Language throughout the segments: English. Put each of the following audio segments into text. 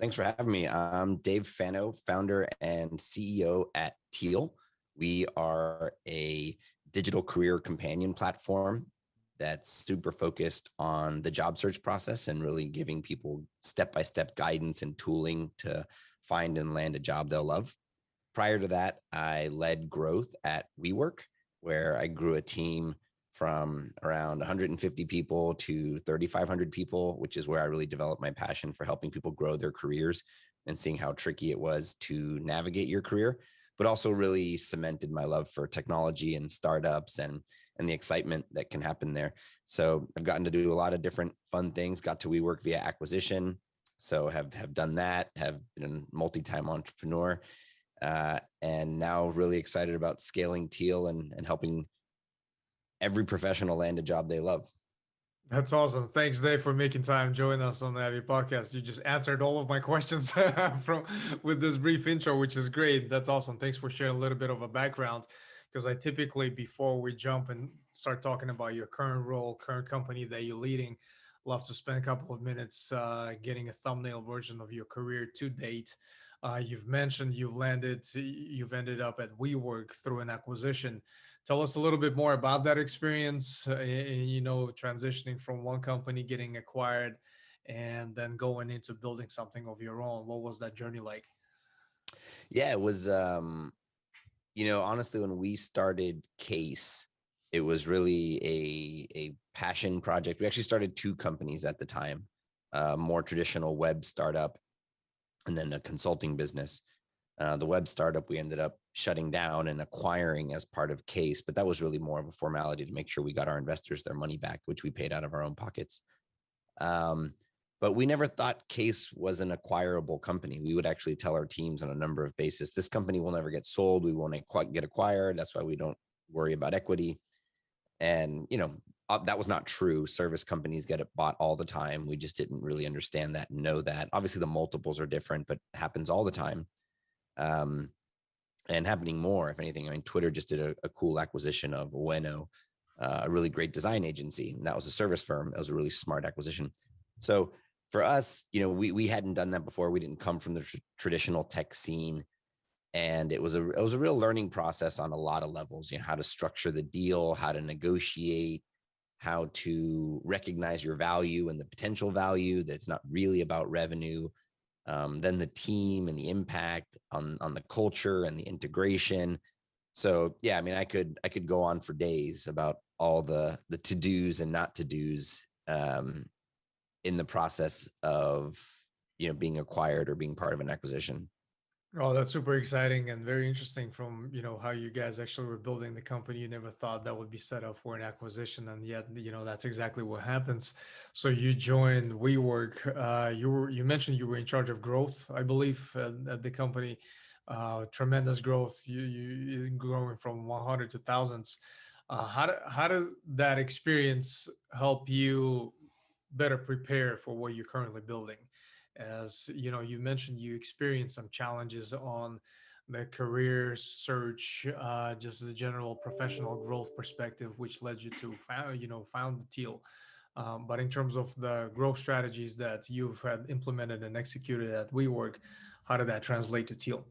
Thanks for having me. I'm Dave Fano, founder and CEO at Teal. We are a digital career companion platform that's super focused on the job search process and really giving people step-by-step guidance and tooling to find and land a job they'll love. Prior to that, I led growth at WeWork, where I grew a team from around 150 people to 3,500 people, which is where I really developed my passion for helping people grow their careers and seeing how tricky it was to navigate your career, but also really cemented my love for technology and startups and the excitement that can happen there. So I've gotten to do a lot of different fun things, got to WeWork via acquisition. So have done that, have been a multi-time entrepreneur, and now really excited about scaling Teal and helping every professional land a job they love. That's awesome. Thanks, Dave, for making time join us on the Heavy Podcast. You just answered all of my questions from with this brief intro, which is great. That's awesome. Thanks for sharing a little bit of a background. Because I typically, before we jump and start talking about your current role, current company that you're leading, love to spend a couple of minutes getting a thumbnail version of your career to date. You've mentioned you've ended up at WeWork through an acquisition. Tell us a little bit more about that experience, transitioning from one company getting acquired and then going into building something of your own. What was that journey like? Yeah, it was, honestly, when we started Case, it was really a passion project. We actually started two companies at the time, a more traditional web startup and then a consulting business. The web startup we ended up shutting down and acquiring as part of Case, but that was really more of a formality to make sure we got our investors their money back, which we paid out of our own pockets. But we never thought Case was an acquirable company. We would actually tell our teams on a number of bases, this company will never get sold. We won't get acquired. That's why we don't worry about equity. And, that was not true. Service companies get it bought all the time. We just didn't really understand that and know that. Obviously, the multiples are different, but it happens all the time. And happening more, if anything. I mean, Twitter just did a cool acquisition of Fano, a really great design agency. And that was a service firm. It was a really smart acquisition. So for us, we hadn't done that before. We didn't come from the traditional tech scene. And it was a real learning process on a lot of levels, how to structure the deal, how to negotiate, how to recognize your value and the potential value that's not really about revenue. Then the team and the impact on the culture and the integration. So yeah, I mean, I could go on for days about all the to-dos and not to-dos in the process of being acquired or being part of an acquisition. Oh, that's super exciting and very interesting from, how you guys actually were building the company. You never thought that would be set up for an acquisition. And yet, that's exactly what happens. So you joined WeWork. You mentioned you were in charge of growth, I believe, at the company. Tremendous growth. You growing from 100 to thousands. How did that experience help you better prepare for what you're currently building? As you mentioned, you experienced some challenges on the career search, just the general professional growth perspective, which led you to found the Teal. But in terms of the growth strategies that you've had implemented and executed at WeWork, how did that translate to Teal?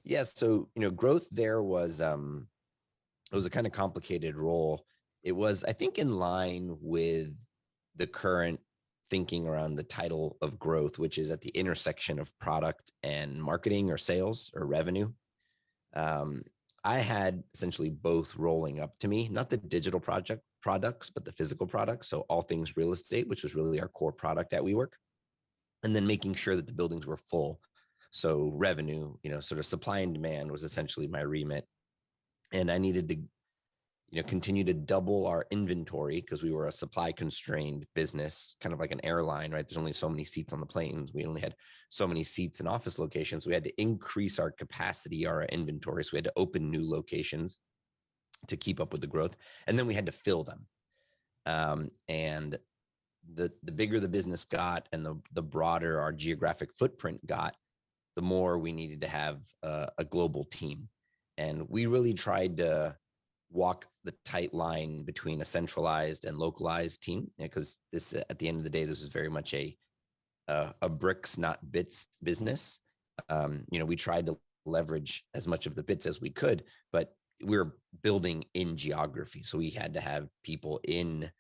Yeah, so growth there was it was a kind of complicated role. It was, I think, in line with the current thinking around the title of growth, which is at the intersection of product and marketing or sales or revenue. I had essentially both rolling up to me, not the digital products, but the physical products. So all things real estate, which was really our core product at WeWork, and then making sure that the buildings were full. So revenue, sort of supply and demand was essentially my remit. And I needed to continue to double our inventory because we were a supply constrained business, kind of like an airline, right? There's only so many seats on the planes. We only had so many seats in office locations. We had to increase our capacity, our inventory. So we had to open new locations to keep up with the growth. And then we had to fill them. And the bigger the business got and the broader our geographic footprint got, the more we needed to have a global team. And we really tried to walk the tight line between a centralized and localized team, because this, at the end of the day, this is very much a a bricks not bits business. We tried to leverage as much of the bits as we could, but we were building in geography. So we had to have people in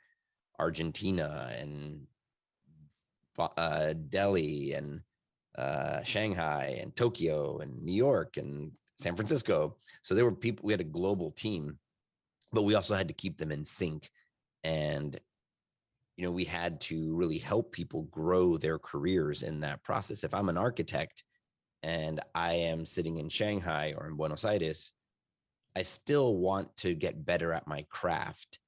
Argentina and Delhi and Shanghai and Tokyo and New York and San Francisco. So there were people, we had a global team, but we also had to keep them in sync. And, we had to really help people grow their careers in that process. If I'm an architect and I am sitting in Shanghai or in Buenos Aires, I still want to get better at my craft.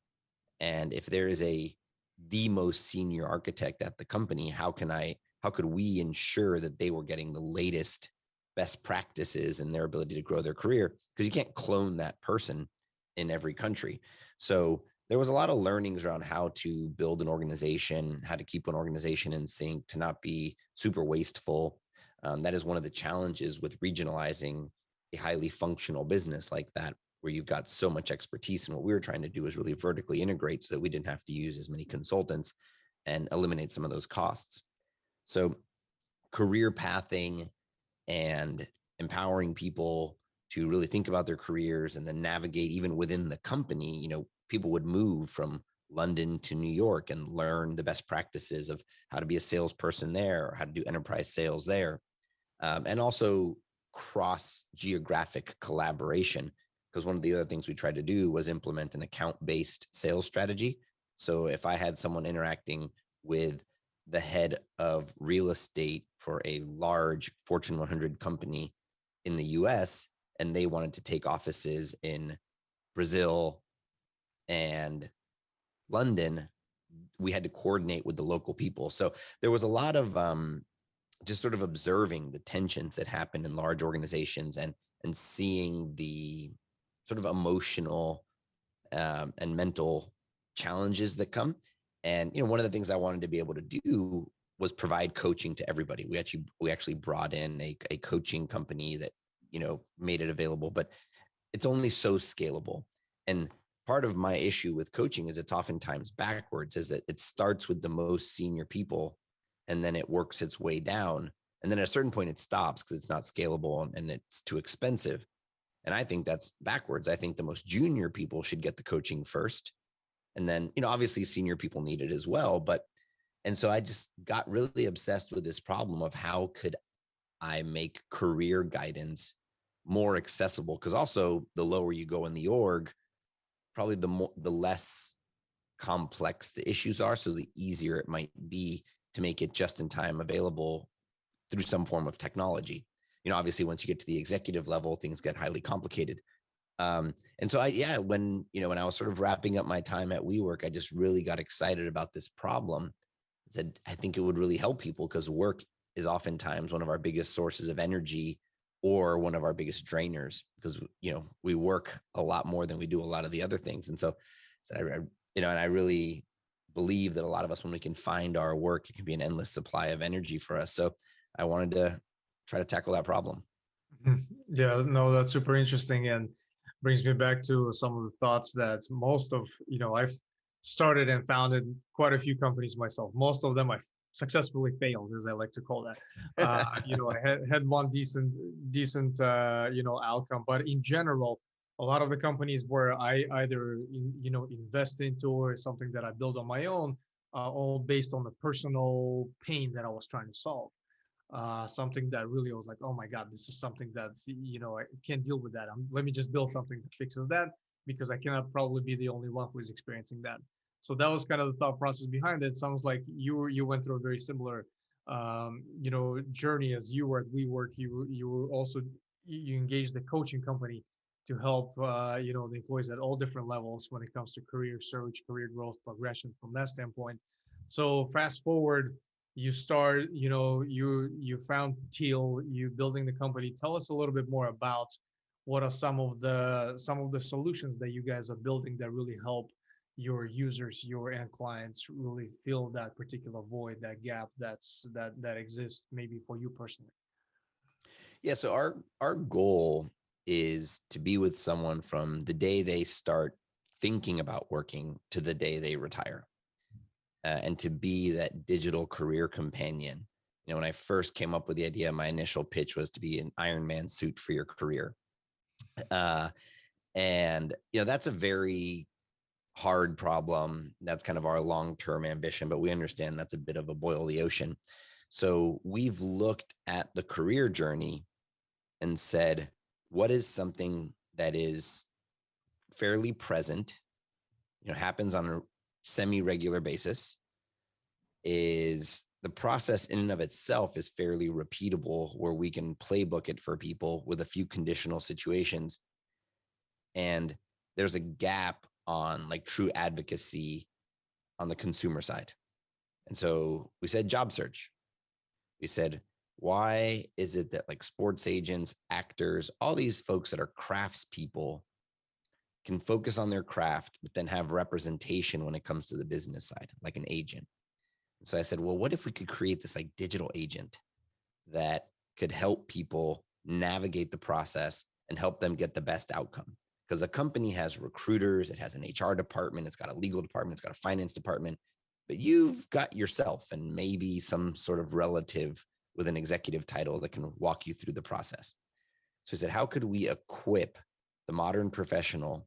And if there is the most senior architect at the company, how could we ensure that they were getting the latest best practices and their ability to grow their career? Because you can't clone that person in every country. So there was a lot of learnings around how to build an organization, how to keep an organization in sync, to not be super wasteful. That is one of the challenges with regionalizing a highly functional business like that, where you've got so much expertise. And what we were trying to do is really vertically integrate so that we didn't have to use as many consultants and eliminate some of those costs. So career pathing and empowering people to really think about their careers and then navigate even within the company. People would move from London to New York and learn the best practices of how to be a salesperson there or how to do enterprise sales there. And also cross geographic collaboration, because one of the other things we tried to do was implement an account-based sales strategy. So if I had someone interacting with the head of real estate for a large Fortune 100 company in the US, and they wanted to take offices in Brazil and London, we had to coordinate with the local people. So there was a lot of just sort of observing the tensions that happen in large organizations and seeing the sort of emotional and mental challenges that come. And one of the things I wanted to be able to do was provide coaching to everybody. We actually brought in a coaching company that made it available, but it's only so scalable. And part of my issue with coaching is it's oftentimes backwards, is that it starts with the most senior people and then it works its way down. And then at a certain point it stops because it's not scalable and it's too expensive. And I think that's backwards. I think the most junior people should get the coaching first. And then, obviously senior people need it as well. And so I just got really obsessed with this problem of how could I make career guidance more accessible? Because also the lower you go in the org, probably the less complex the issues are. So the easier it might be to make it just in time available through some form of technology. Obviously once you get to the executive level, things get highly complicated. And so when I was sort of wrapping up my time at WeWork, I just really got excited about this problem. That I think it would really help people, because work is oftentimes one of our biggest sources of energy or one of our biggest drainers, because, we work a lot more than we do a lot of the other things. And so and I really believe that a lot of us, when we can find our work, it can be an endless supply of energy for us. So I wanted to try to tackle that problem. Yeah, no, that's super interesting, and brings me back to some of the thoughts that most of, I've started and founded quite a few companies myself. Most of them I've successfully failed, as I like to call that. I had one decent outcome, but in general, a lot of the companies where I either invest into or something that I build on my own, all based on the personal pain that I was trying to solve. Something that really was like, oh my God, this is something that, I can't deal with that. Let me just build something that fixes that, because I cannot probably be the only one who is experiencing that. So that was kind of the thought process behind it. Sounds like you went through a very similar, journey as you were at WeWork. You were also, you engaged the coaching company to help, the employees at all different levels when it comes to career search, career growth, progression from that standpoint. So fast forward, you start, you found Teal, you building the company. Tell us a little bit more about what are some of the solutions that you guys are building that really help your users, your end clients, really fill that particular void, that gap that exists maybe for you personally. Yeah. So our goal is to be with someone from the day they start thinking about working to the day they retire, and to be that digital career companion. When I first came up with the idea, my initial pitch was to be an Iron Man suit for your career. Uh, and, that's a very hard problem. That's kind of our long-term ambition, but we understand that's a bit of a boil the ocean. So we've looked at the career journey and said, what is something that is fairly present, happens on a semi-regular basis, is the process in and of itself is fairly repeatable, where we can playbook it for people with a few conditional situations. And there's a gap on like true advocacy on the consumer side. And so we said job search. We said, why is it that like sports agents, actors, all these folks that are craftspeople can focus on their craft, but then have representation when it comes to the business side, like an agent? And so I said, well, what if we could create this like digital agent that could help people navigate the process and help them get the best outcome? Because a company has recruiters, it has an HR department, it's got a legal department, it's got a finance department, but you've got yourself and maybe some sort of relative with an executive title that can walk you through the process. So I said, how could we equip the modern professional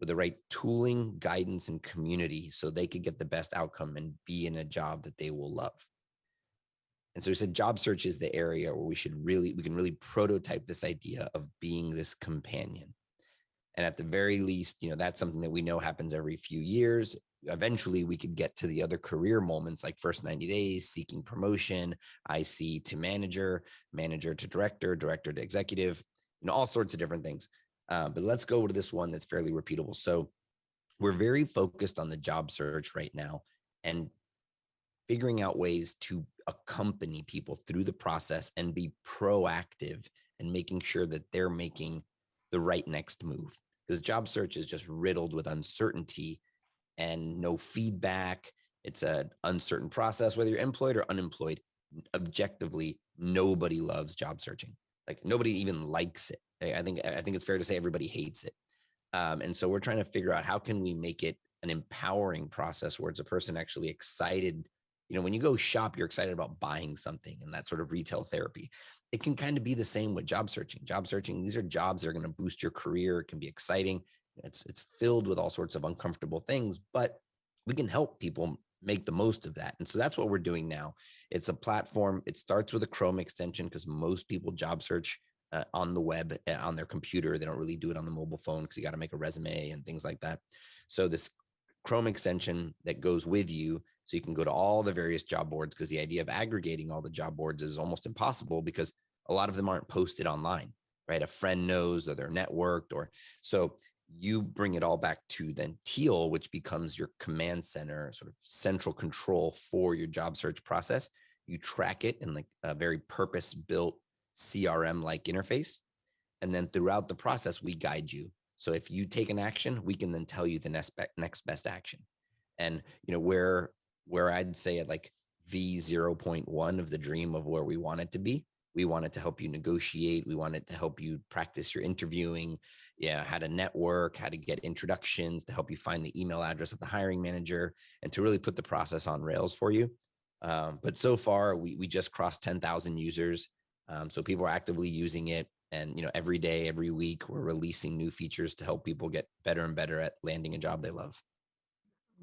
with the right tooling, guidance, and community so they could get the best outcome and be in a job that they will love? And so we said job search is the area where we can really prototype this idea of being this companion. And at the very least, that's something that we know happens every few years. Eventually we could get to the other career moments, like first 90 days, seeking promotion, IC to manager, manager to director, director to executive, all sorts of different things. But let's go to this one that's fairly repeatable. So we're very focused on the job search right now and figuring out ways to accompany people through the process and be proactive and making sure that they're making the right next move. Because job search is just riddled with uncertainty and no feedback. It's an uncertain process, whether you're employed or unemployed. Objectively, nobody loves job searching. Like nobody even likes it. I think it's fair to say everybody hates it. And so we're trying to figure out how can we make it an empowering process where it's a person actually excited. When you go shop, you're excited about buying something, and that sort of retail therapy. It can kind of be the same with job searching. Job searching, these are jobs that are going to boost your career. It can be exciting. It's filled with all sorts of uncomfortable things, but we can help people make the most of that. And so that's what we're doing now. It's a platform. It starts with a Chrome extension because most people job search on the web, on their computer. They don't really do it on the mobile phone because you got to make a resume and things like that. So this Chrome extension that goes with you, so you can go to all the various job boards, because the idea of aggregating all the job boards is almost impossible because a lot of them aren't posted online, right? A friend knows, or they're networked, or so you bring it all back to then Teal, which becomes your command center, sort of central control for your job search process. You track it in like a very purpose-built CRM-like interface. And then throughout the process, we guide you. So if you take an action, we can then tell you the next best action. And where I'd say at like V0.1 of the dream of where we want it to be, we want it to help you negotiate. We want it to help you practice your interviewing, how to network, how to get introductions, to help you find the email address of the hiring manager, and to really put the process on rails for you. But so far, we just crossed 10,000 users. So people are actively using it. And, every day, every week, we're releasing new features to help people get better and better at landing a job they love.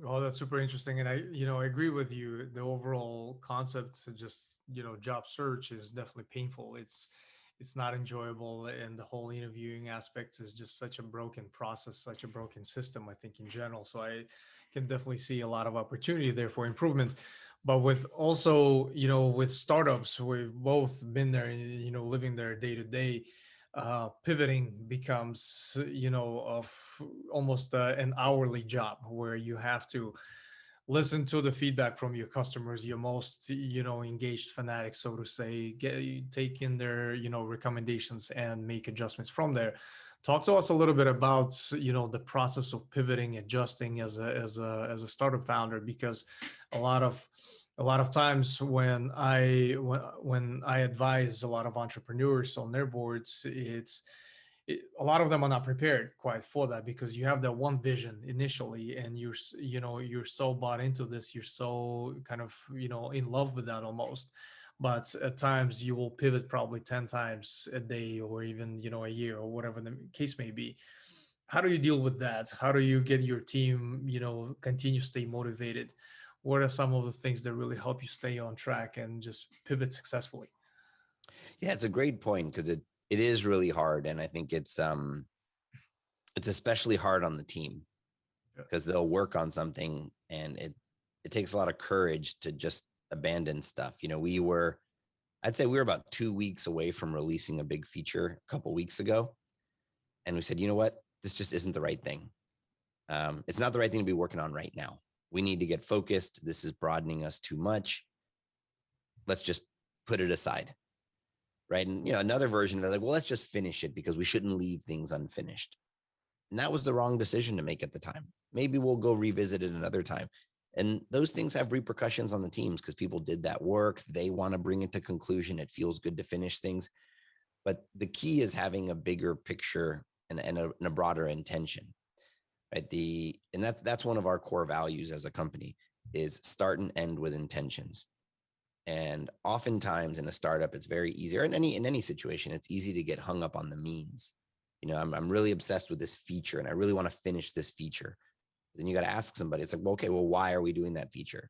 Oh, that's super interesting. And I agree with you. The overall concept to just, job search is definitely painful. It's not enjoyable. And the whole interviewing aspect is just such a broken process, such a broken system, I think, in general. So I can definitely see a lot of opportunity there for improvement. But with also, with startups, we've both been there, living there day to day. Pivoting becomes, of almost an hourly job where you have to listen to the feedback from your customers, your most, engaged fanatics, so to say, take in their, recommendations and make adjustments from there. Talk to us a little bit about, the process of pivoting, adjusting as a startup founder, because a lot of times when I advise a lot of entrepreneurs on their boards, a lot of them are not prepared quite for that, because you have that one vision initially, and you're so bought into this, you're so kind of in love with that almost. but at times you will pivot probably 10 times a day or even, a year or whatever the case may be. How do you deal with that? How do you get your team, continue stay motivated? What are some of the things that really help you stay on track and just pivot successfully? Yeah, it's a great point because it is really hard, and I think it's especially hard on the team Yeah. because they'll work on something and it takes a lot of courage to just abandon stuff. I'd say we were about 2 weeks away from releasing a big feature a couple weeks ago, and we said, you know what, this just isn't the right thing. It's not the right thing to be working on right now. We need to get focused. This is broadening us too much. Let's just put it aside. Right. And, another version of it, like, well, let's just finish it because we shouldn't leave things unfinished. And that was the wrong decision to make at the time. Maybe we'll go revisit it another time. And those things have repercussions on the teams because people did that work. They want to bring it to conclusion. It feels good to finish things. But the key is having a bigger picture and a broader intention. Right. That's one of our core values as a company is start and end with intentions. And oftentimes in a startup, it's very easy, or in any situation, it's easy to get hung up on the means. I'm really obsessed with this feature and I really want to finish this feature. Then you got to ask somebody, it's like, well, okay, well, why are we doing that feature?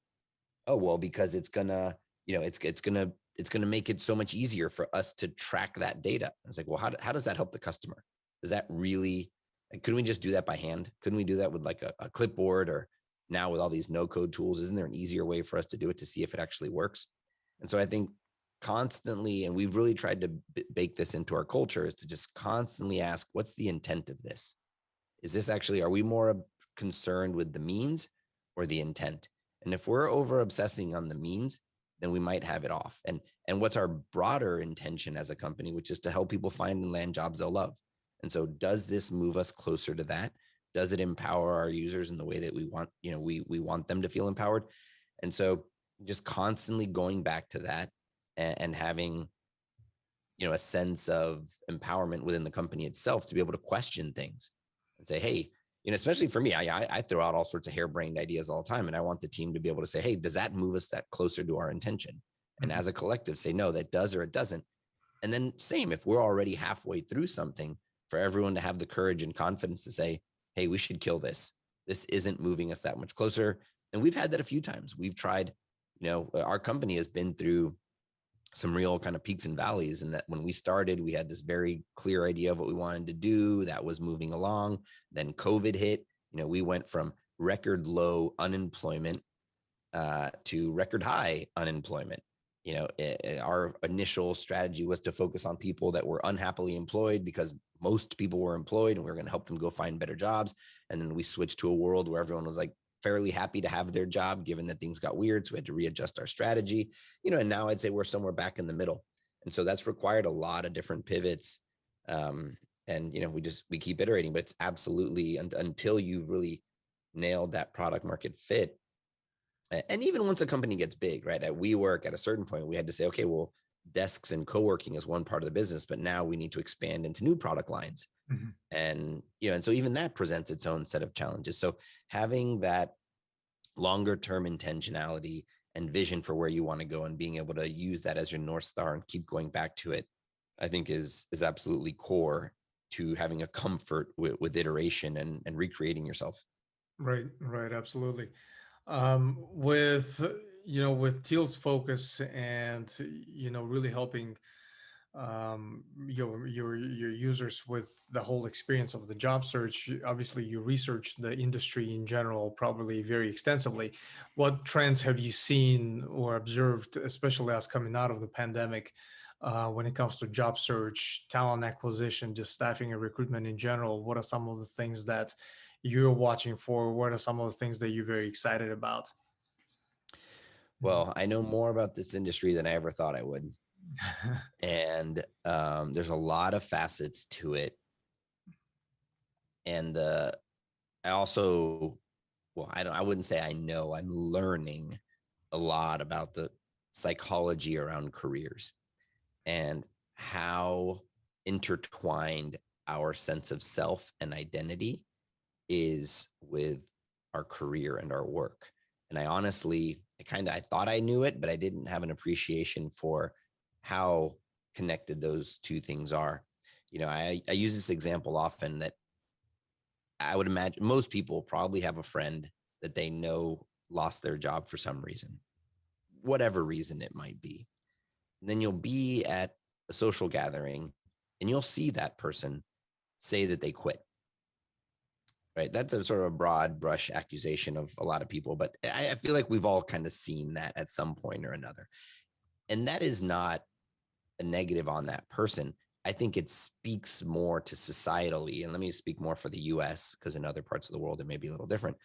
Oh, well, because it's gonna, it's gonna make it so much easier for us to track that data. It's like, well, how does that help the customer? Does that really, like, couldn't we just do that by hand? Couldn't we do that with like a clipboard, or now with all these no code tools? Isn't there an easier way for us to do it to see if it actually works? And so I think constantly, and we've really tried to bake this into our culture, is to just constantly ask, what's the intent of this? Is this actually, are we more concerned with the means or the intent? And if we're over obsessing on the means, then we might have it off. And what's our broader intention as a company, which is to help people find and land jobs they'll love. And so does this move us closer to that? Does it empower our users in the way that we want, we want them to feel empowered? And so just constantly going back to that and having, a sense of empowerment within the company itself to be able to question things and say, hey, especially for me, I throw out all sorts of harebrained ideas all the time. And I want the team to be able to say, hey, does that move us that closer to our intention? And Mhm. as a collective say, no, that does or it doesn't. And then same, if we're already halfway through something, for everyone to have the courage and confidence to say, hey, we should kill this. This isn't moving us that much closer. And we've had that a few times. We've tried, our company has been through some real kind of peaks and valleys. And that when we started, we had this very clear idea of what we wanted to do that was moving along. Then COVID hit. We went from record low unemployment to record high unemployment. Our initial strategy was to focus on people that were unhappily employed because most people were employed and we were going to help them go find better jobs. And then we switched to a world where everyone was like fairly happy to have their job, given that things got weird. So we had to readjust our strategy, and now I'd say we're somewhere back in the middle. And so that's required a lot of different pivots. And, we keep iterating, but it's absolutely until you've really nailed that product market fit. And even once a company gets big, right? At WeWork, at a certain point, we had to say, okay, well, desks and co-working is one part of the business, but now we need to expand into new product lines. Mhm. And so even that presents its own set of challenges. So having that longer term intentionality and vision for where you want to go and being able to use that as your North Star and keep going back to it, I think is absolutely core to having a comfort with iteration and recreating yourself. Right, right, absolutely. With with Teal's focus and really helping your users with the whole experience of the job search. Obviously, you research the industry in general probably very extensively. What trends have you seen or observed, especially as coming out of the pandemic, when it comes to job search, talent acquisition, just staffing and recruitment in general? What are some of the things that you're watching for? What are some of the things that you're very excited about? Well, I know more about this industry than I ever thought I would. And there's a lot of facets to it. And I also, well, I wouldn't say I know, I'm learning a lot about the psychology around careers and how intertwined our sense of self and identity is with our career and our work. And I thought I knew it, but I didn't have an appreciation for how connected those two things are. I use this example often that I would imagine most people probably have a friend that they know lost their job for some reason, whatever reason it might be. And then you'll be at a social gathering and you'll see that person say that they quit. Right. That's a sort of a broad brush accusation of a lot of people, but I feel like we've all kind of seen that at some point or another. And that is not a negative on that person. I think it speaks more to societally, and let me speak more for the US, because in other parts of the world it may be a little different,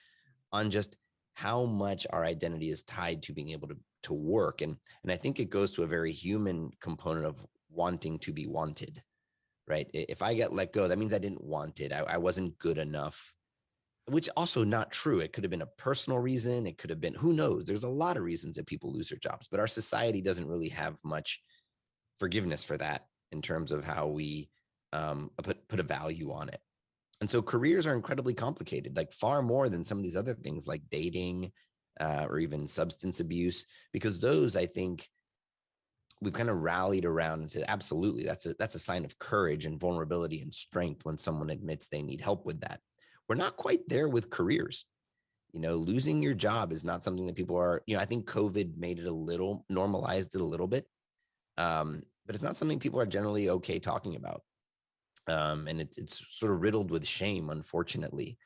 on just how much our identity is tied to being able to work. And I think it goes to a very human component of wanting to be wanted, right? If I get let go, that means I didn't want it. I wasn't good enough, which also not true. It could have been a personal reason. It could have been, who knows? There's a lot of reasons that people lose their jobs, but our society doesn't really have much forgiveness for that in terms of how we put a value on it. And so careers are incredibly complicated, like far more than some of these other things like dating or even substance abuse, because those, I think, we've kind of rallied around and said, absolutely, that's a sign of courage and vulnerability and strength when someone admits they need help with that. We're not quite there with careers. Losing your job is not something that people are, I think COVID made it a little, normalized it a little bit. But it's not something people are generally okay talking about. And it's sort of riddled with shame, unfortunately.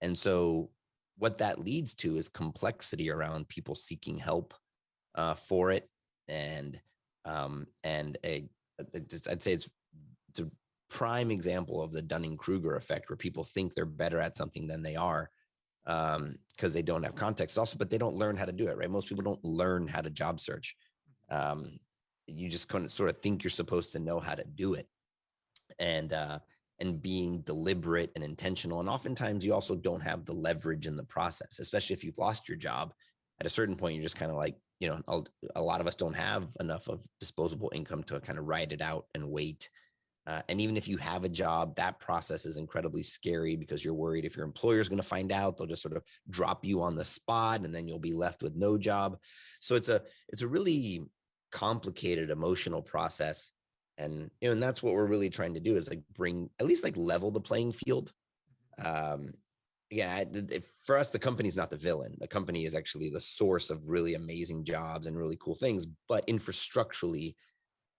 And so what that leads to is complexity around people seeking help for it. And I'd say it's a prime example of the Dunning-Kruger effect, where people think they're better at something than they are because they don't have context also, but they don't learn how to do it, right? Most people don't learn how to job search. You just kind of sort of think you're supposed to know how to do it. And being deliberate and intentional. And oftentimes you also don't have the leverage in the process, especially if you've lost your job. At a certain point, you're just kind of like, a lot of us don't have enough of disposable income to kind of ride it out and wait. And even if you have a job, that process is incredibly scary because you're worried if your employer is going to find out, they'll just sort of drop you on the spot and then you'll be left with no job. So it's a really complicated emotional process. And that's what we're really trying to do, is like bring, at least like level the playing field. Yeah, for us, the company is not the villain. The company is actually the source of really amazing jobs and really cool things. But infrastructurally,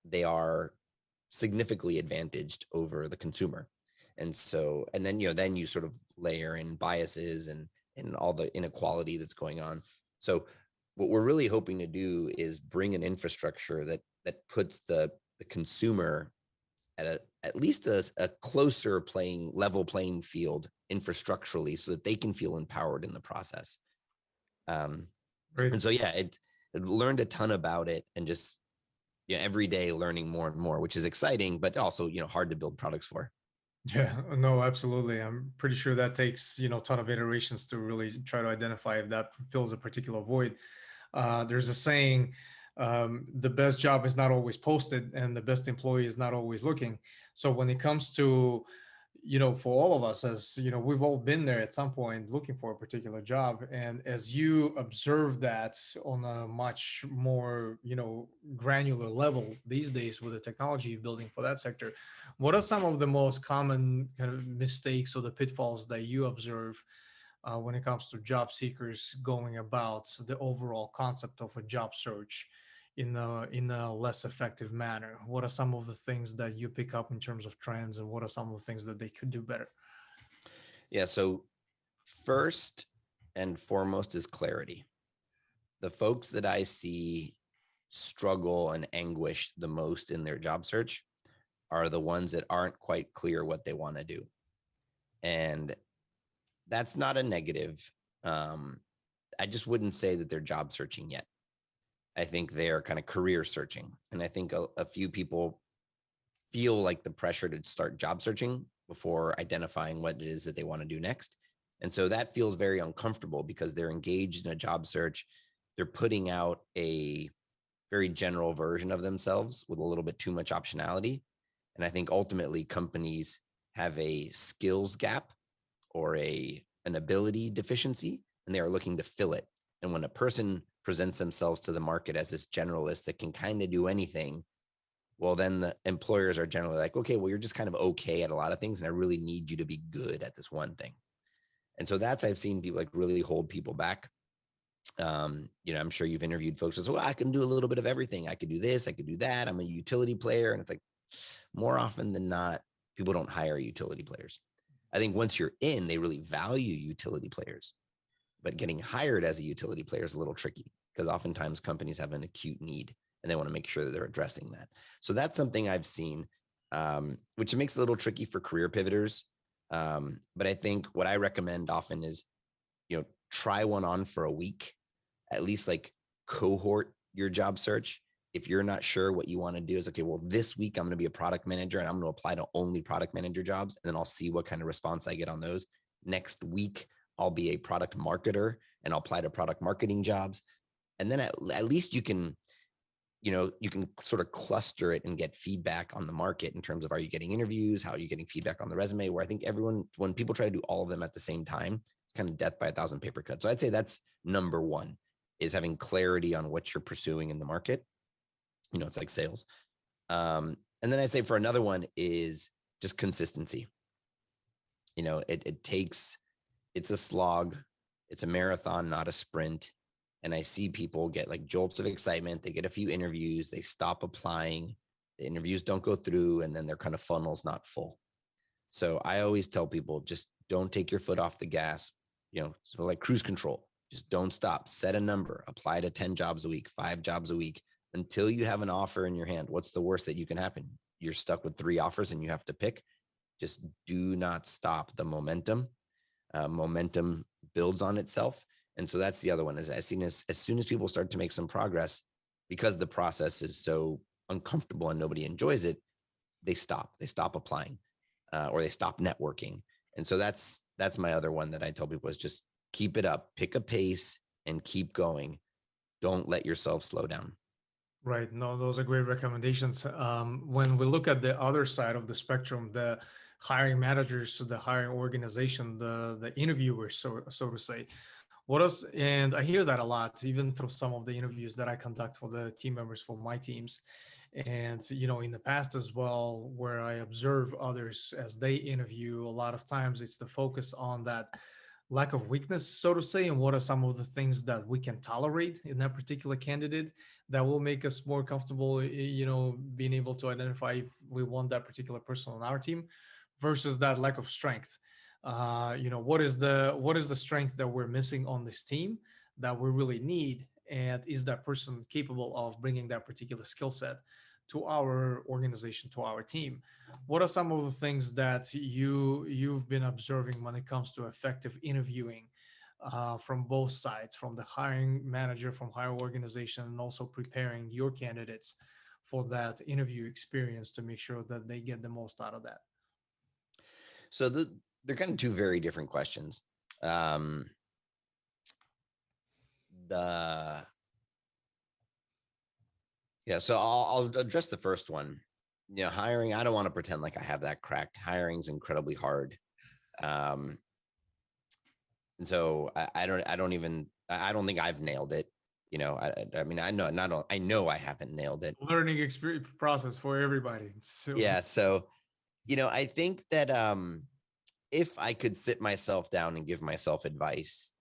they are significantly advantaged over the consumer. And so, and then, then you sort of layer in biases and all the inequality that's going on. So what we're really hoping to do is bring an infrastructure that puts the consumer at least a closer level playing field infrastructurally, so that they can feel empowered in the process. Great. And so, yeah, it learned a ton about it, and just every day learning more and more, which is exciting, but also hard to build products for. Yeah, no, absolutely. I'm pretty sure that takes, a ton of iterations to really try to identify if that fills a particular void. There's a saying, the best job is not always posted and the best employee is not always looking. So when it comes to, for all of us, as we've all been there at some point looking for a particular job. And as you observe that on a much more, granular level these days with the technology building for that sector, what are some of the most common kind of mistakes or the pitfalls that you observe when it comes to job seekers going about the overall concept of a job search in a less effective manner? What are some of the things that you pick up in terms of trends, and what are some of the things that they could do better? Yeah. So first and foremost is clarity. The folks that I see struggle and anguish the most in their job search are the ones that aren't quite clear what they want to do. And that's not a negative. I just wouldn't say that they're job searching yet. I think they're kind of career searching. And I think a few people feel like the pressure to start job searching before identifying what it is that they want to do next. And so that feels very uncomfortable because they're engaged in a job search. They're putting out a very general version of themselves with a little bit too much optionality. And I think ultimately companies have a skills gap or an ability deficiency, and they are looking to fill it. And when a person presents themselves to the market as this generalist that can kind of do anything, well, then the employers are generally like, okay, well, you're just kind of okay at a lot of things, and I really need you to be good at this one thing. And so that's, I've seen people like really hold people back. I'm sure you've interviewed folks who say, well, I can do a little bit of everything. I could do this, I could do that. I'm a utility player. And it's like, more often than not, people don't hire utility players. I think once you're in, they really value utility players, but getting hired as a utility player is a little tricky because oftentimes companies have an acute need and they want to make sure that they're addressing that. So that's something I've seen, which makes it a little tricky for career pivoters. But I think what I recommend often is, try one on for a week, at least like cohort your job search. If you're not sure what you want to do, is okay, well, this week I'm going to be a product manager and I'm going to apply to only product manager jobs. And then I'll see what kind of response I get on those. Next week, I'll be a product marketer and I'll apply to product marketing jobs. And then at least you can sort of cluster it and get feedback on the market in terms of, are you getting interviews? How are you getting feedback on the resume? Where I think when people try to do all of them at the same time, it's kind of death by a thousand paper cuts. So I'd say that's number one, is having clarity on what you're pursuing in the market. It's like sales. And then I'd say for another one is just consistency. It's a slog. It's a marathon, not a sprint. And I see people get like jolts of excitement. They get a few interviews, they stop applying, the interviews don't go through, and then their kind of funnel's not full. So I always tell people, just don't take your foot off the gas, so like cruise control, just don't stop, set a number, apply to 10 jobs a week, 5 jobs a week, until you have an offer in your hand. What's the worst that you can happen? You're stuck with 3 offers and you have to pick. Just do not stop the momentum. Momentum builds on itself. And so that's the other one, is as soon as people start to make some progress, because the process is so uncomfortable and nobody enjoys it, they stop applying, or they stop networking. And so that's my other one that I tell people is just keep it up, pick a pace and keep going. Don't let yourself slow down. Right. No, those are great recommendations. When we look at the other side of the spectrum, the hiring managers, the hiring organization, the interviewers, so to say, and I hear that a lot, even through some of the interviews that I conduct for the team members for my teams. And, in the past as well, where I observe others as they interview, a lot of times it's the focus on that lack of weakness, so to say, and what are some of the things that we can tolerate in that particular candidate that will make us more comfortable, being able to identify if we want that particular person on our team versus that lack of strength. What is the strength that we're missing on this team that we really need, and is that person capable of bringing that particular skill set to our organization, to our team? What are some of the things that you've been observing when it comes to effective interviewing, from both sides, from the hiring manager, from hiring organization, and also preparing your candidates for that interview experience to make sure that they get the most out of that? So they're kind of two very different questions. So I'll address the first one. Hiring, I don't want to pretend like I have that cracked. Hiring's incredibly hard. And so I don't think I've nailed it. I know I haven't nailed it. Learning experience process for everybody. So Yeah. So, I think that if I could sit myself down and give myself advice,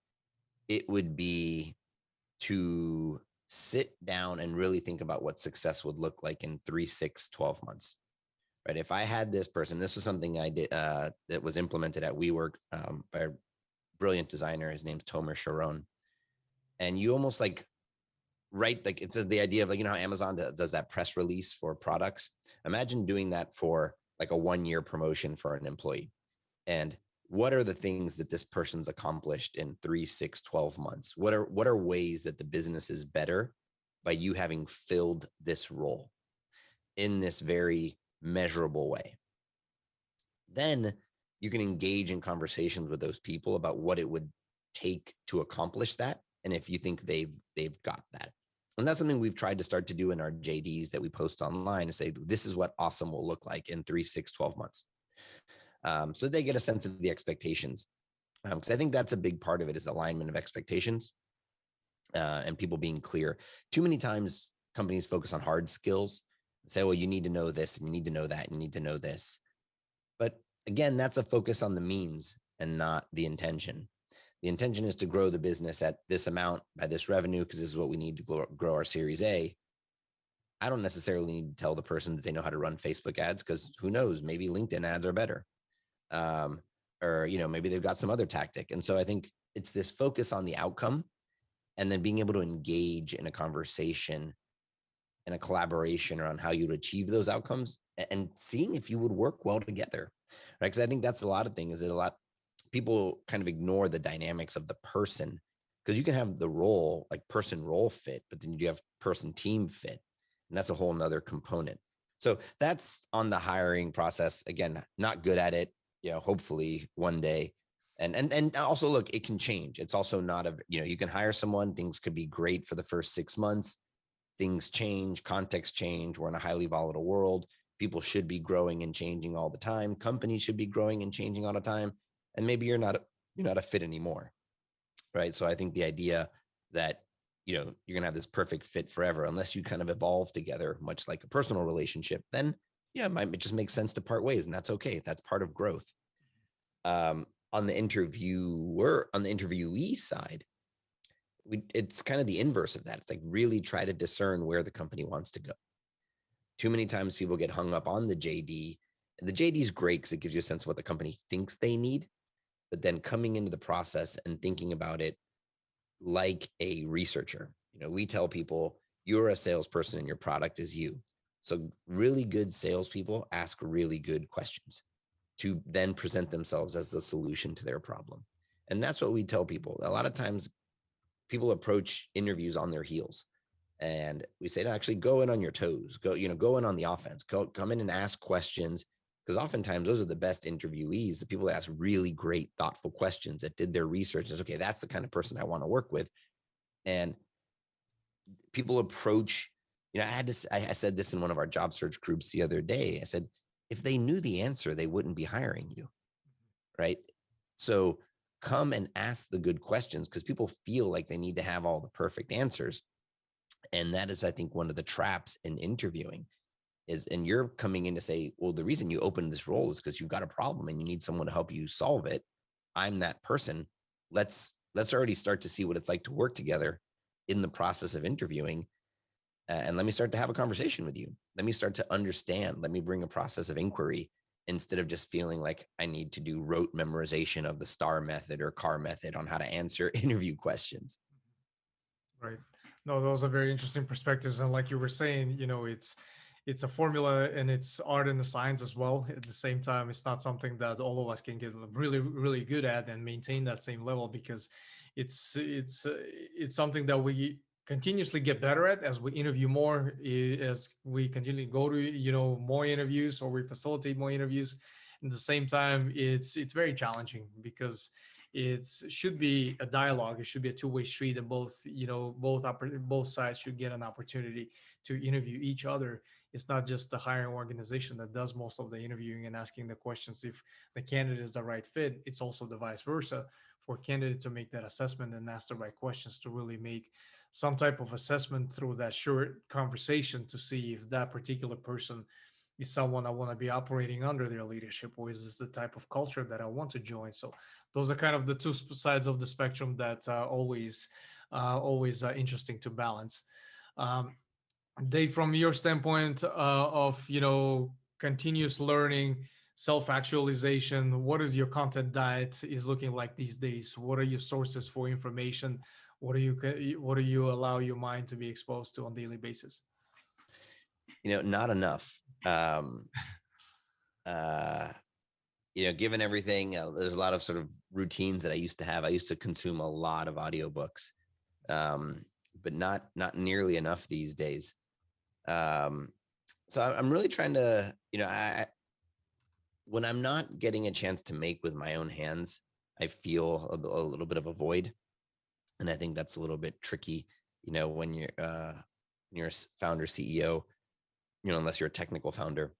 it would be to sit down and really think about what success would look like in 3, 6, 12 months. Right. If I had this person, this was something I did that was implemented at WeWork by a brilliant designer. His name's Tomer Sharon. And you almost like write, like it's the idea of like, how Amazon does that press release for products. Imagine doing that for like a 1-year promotion for an employee. And what are the things that this person's accomplished in 3, 6, 12 months? What are ways that the business is better by you having filled this role in this very measurable way? Then you can engage in conversations with those people about what it would take to accomplish that, and if you think they've got that. And that's something we've tried to start to do in our JDs that we post online, to say this is what awesome will look like in 3, 6, 12 months. So they get a sense of the expectations, because I think that's a big part of it, is alignment of expectations. and people being clear. Too many times companies focus on hard skills, say, well, you need to know this and you need to know that, and you need to know this. But again, that's a focus on the means and not the intention. The intention is to grow the business at this amount by this revenue, because this is what we need to grow our Series A. I don't necessarily need to tell the person that they know how to run Facebook ads, because who knows, maybe LinkedIn ads are better. Um, or, maybe they've got some other tactic. And so I think it's this focus on the outcome, and then being able to engage in a conversation and a collaboration around how you would achieve those outcomes, and seeing if you would work well together. Right. Because I think that's a lot of things that a lot people kind of ignore the dynamics of the person, because you can have the role, like person role fit, but then you have person team fit. And that's a whole nother component. So that's on the hiring process. Again, not good at it, hopefully one day. And also, look, it can change. It's also not you can hire someone, things could be great for the first 6 months. Things change, context change. We're in a highly volatile world. People should be growing and changing all the time. Companies should be growing and changing all the time. And maybe you're not a fit anymore. Right. So I think the idea that, you're going to have this perfect fit forever, unless you kind of evolve together, much like a personal relationship, then it might just make sense to part ways. And that's okay. That's part of growth. On the interviewee side, it's kind of the inverse of that. It's like really try to discern where the company wants to go. Too many times people get hung up on the JD, and the JD is great because it gives you a sense of what the company thinks they need. But then coming into the process and thinking about it like a researcher, we tell people you're a salesperson and your product is you. So really good salespeople ask really good questions to then present themselves as the solution to their problem. And that's what we tell people. A lot of times people approach interviews on their heels, and we say, no, actually go in on your toes, go in on the offense, come in and ask questions, because oftentimes those are the best interviewees, the people that ask really great, thoughtful questions, that did their research. Is okay, that's the kind of person I want to work with. And people approach, I said this in one of our job search groups the other day. I said, if they knew the answer, they wouldn't be hiring you. Right. So come and ask the good questions, because people feel like they need to have all the perfect answers. And that is, I think, one of the traps in interviewing is, and you're coming in to say, well, the reason you opened this role is because you've got a problem and you need someone to help you solve it. I'm that person. Let's already start to see what it's like to work together in the process of interviewing. And let me start to have a conversation with you. Let me start to understand. Let me bring a process of inquiry, instead of just feeling like I need to do rote memorization of the STAR method or CAR method on how to answer interview questions. Right. No, those are very interesting perspectives. And like you were saying, it's a formula, and it's art and the science as well. At the same time, it's not something that all of us can get really, really good at and maintain that same level, because it's something that we continuously get better at as we interview more, as we continue to go to more interviews, or we facilitate more interviews. At the same time, it's very challenging, because it should be a dialogue. It should be a two-way street, and both sides should get an opportunity to interview each other. It's not just the hiring organization that does most of the interviewing and asking the questions if the candidate is the right fit. It's also the vice versa, for candidate to make that assessment and ask the right questions, to really make some type of assessment through that short conversation, to see if that particular person is someone I want to be operating under their leadership, or is this the type of culture that I want to join? So those are kind of the two sides of the spectrum that always interesting to balance. Um, Dave, from your standpoint of continuous learning, self-actualization, what is your content diet is looking like these days? What are your sources for information? What do you allow your mind to be exposed to on a daily basis? Not enough. Uh, given everything, there's a lot of sort of routines that I used to have. I used to consume a lot of audiobooks, but not nearly enough these days. So I'm really trying to, when I'm not getting a chance to make with my own hands, I feel a little bit of a void, and I think that's a little bit tricky, when you're a founder CEO, unless you're a technical founder.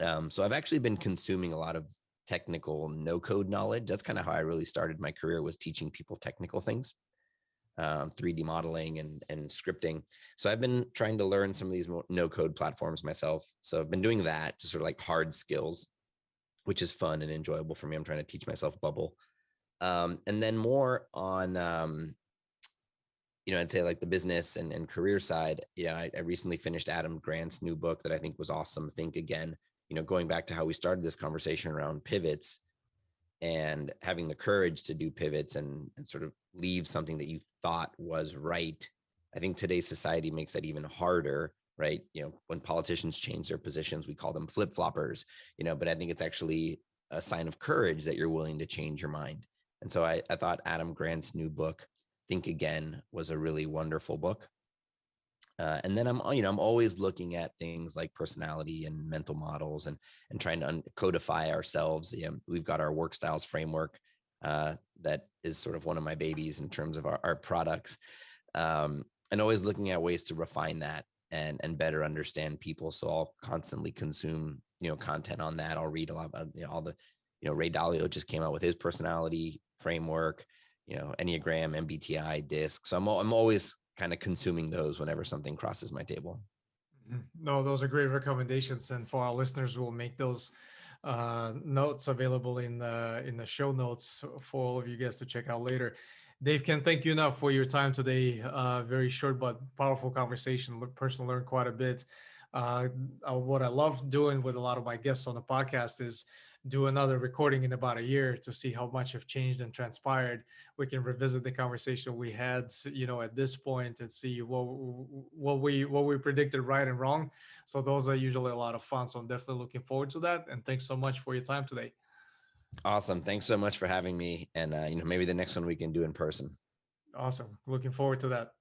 So I've actually been consuming a lot of technical no code knowledge. That's kind of how I really started my career, was teaching people technical things. 3D modeling and scripting. So I've been trying to learn some of these no code platforms myself. So I've been doing that, just sort of like hard skills, which is fun and enjoyable for me. I'm trying to teach myself Bubble. And then more on, I'd say like the business and career side. I recently finished Adam Grant's new book that I think was awesome. Think Again. Going back to how we started this conversation around pivots and having the courage to do pivots and sort of leave something that you thought was right. I think today's society makes that even harder, right? When politicians change their positions, we call them flip floppers, but I think it's actually a sign of courage that you're willing to change your mind. And so I thought Adam Grant's new book, Think Again, was a really wonderful book. And then I'm always looking at things like personality and mental models and trying to codify ourselves. We've got our work styles framework that is sort of one of my babies in terms of our products, and always looking at ways to refine that and better understand people. So I'll constantly consume content on that. I'll read a lot about all the Ray Dalio just came out with his personality framework, Enneagram, MBTI, DISC. So I'm always kind of consuming those whenever something crosses my table. No, those are great recommendations, and for our listeners, we'll make those notes available in the show notes for all of you guys to check out later. Dave, can't thank you enough for your time today. Very short but powerful conversation. Personally learned quite a bit. What I love doing with a lot of my guests on the podcast is do another recording in about a year to see how much have changed and transpired. We can revisit the conversation we had, at this point, and see what we predicted right and wrong. So those are usually a lot of fun. So I'm definitely looking forward to that. And thanks so much for your time today. Awesome. Thanks so much for having me. And maybe the next one we can do in person. Awesome. Looking forward to that.